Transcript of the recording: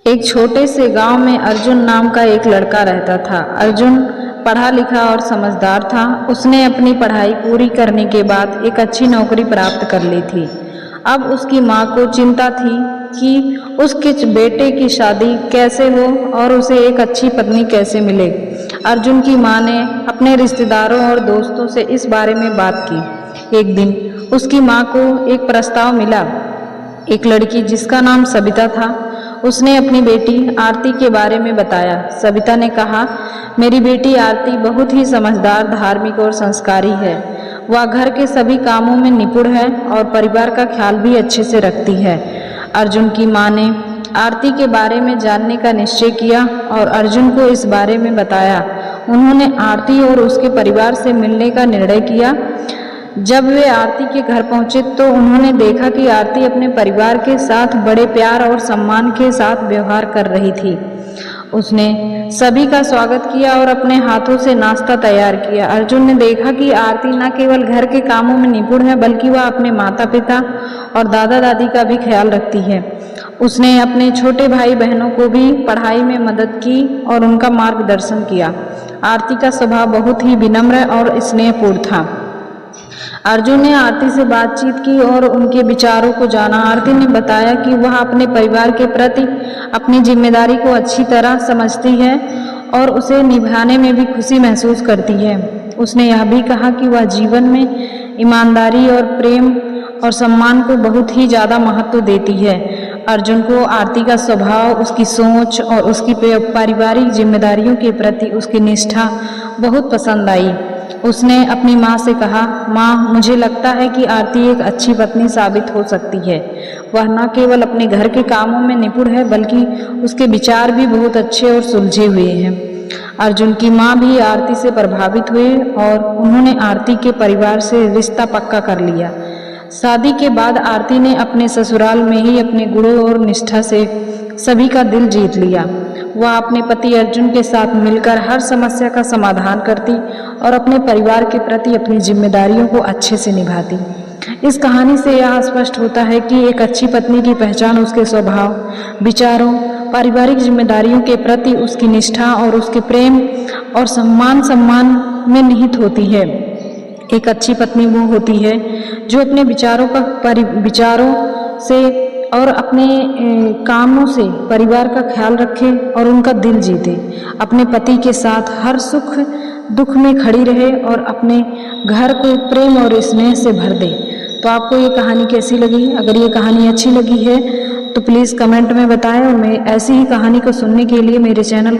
एक छोटे से गांव में अर्जुन नाम का एक लड़का रहता था। अर्जुन पढ़ा लिखा और समझदार था। उसने अपनी पढ़ाई पूरी करने के बाद एक अच्छी नौकरी प्राप्त कर ली थी। अब उसकी माँ को चिंता थी कि उसके बेटे की शादी कैसे हो और उसे एक अच्छी पत्नी कैसे मिले। अर्जुन की माँ ने अपने रिश्तेदारों और दोस्तों से इस बारे में बात की। एक दिन उसकी माँ को एक प्रस्ताव मिला। एक लड़की जिसका नाम सविता था, उसने अपनी बेटी आरती के बारे में बताया। सविता ने कहा, मेरी बेटी आरती बहुत ही समझदार, धार्मिक और संस्कारी है। वह घर के सभी कामों में निपुण है और परिवार का ख्याल भी अच्छे से रखती है। अर्जुन की माँ ने आरती के बारे में जानने का निश्चय किया और अर्जुन को इस बारे में बताया। उन्होंने आरती और उसके परिवार से मिलने का निर्णय किया। जब वे आरती के घर पहुंचे तो उन्होंने देखा कि आरती अपने परिवार के साथ बड़े प्यार और सम्मान के साथ व्यवहार कर रही थी। उसने सभी का स्वागत किया और अपने हाथों से नाश्ता तैयार किया। अर्जुन ने देखा कि आरती न केवल घर के कामों में निपुण है, बल्कि वह अपने माता पिता और दादा दादी का भी ख्याल रखती है। उसने अपने छोटे भाई बहनों को भी पढ़ाई में मदद की और उनका मार्गदर्शन किया। आरती का स्वभाव बहुत ही विनम्र और स्नेहपूर्ण था। अर्जुन ने आरती से बातचीत की और उनके विचारों को जाना। आरती ने बताया कि वह अपने परिवार के प्रति अपनी जिम्मेदारी को अच्छी तरह समझती है और उसे निभाने में भी खुशी महसूस करती है। उसने यह भी कहा कि वह जीवन में ईमानदारी और प्रेम और सम्मान को बहुत ही ज़्यादा महत्व देती है। अर्जुन को आरती का स्वभाव, उसकी सोच और उसकी पारिवारिक जिम्मेदारियों के प्रति उसकी निष्ठा बहुत पसंद आई। उसने अपनी माँ से कहा, माँ, मुझे लगता है कि आरती एक अच्छी पत्नी साबित हो सकती है। वह न केवल अपने घर के कामों में निपुण है, बल्कि उसके विचार भी बहुत अच्छे और सुलझे हुए हैं। अर्जुन की माँ भी आरती से प्रभावित हुए और उन्होंने आरती के परिवार से रिश्ता पक्का कर लिया। शादी के बाद आरती ने अपने ससुराल में ही अपने गुणों और निष्ठा से सभी का दिल जीत लिया। वह अपने पति अर्जुन के साथ मिलकर हर समस्या का समाधान करती और अपने परिवार के प्रति अपनी जिम्मेदारियों को अच्छे से निभाती। इस कहानी से यह स्पष्ट होता है कि एक अच्छी पत्नी की पहचान उसके स्वभाव, विचारों, पारिवारिक जिम्मेदारियों के प्रति उसकी निष्ठा और उसके प्रेम और सम्मान में निहित होती है। एक अच्छी पत्नी वो होती है जो अपने विचारों से और अपने कामों से परिवार का ख्याल रखे और उनका दिल जीते, अपने पति के साथ हर सुख दुख में खड़ी रहे और अपने घर को प्रेम और स्नेह से भर दे। तो आपको ये कहानी कैसी लगी? अगर ये कहानी अच्छी लगी है तो प्लीज़ कमेंट में बताएं और मैं ऐसी ही कहानी को सुनने के लिए मेरे चैनल को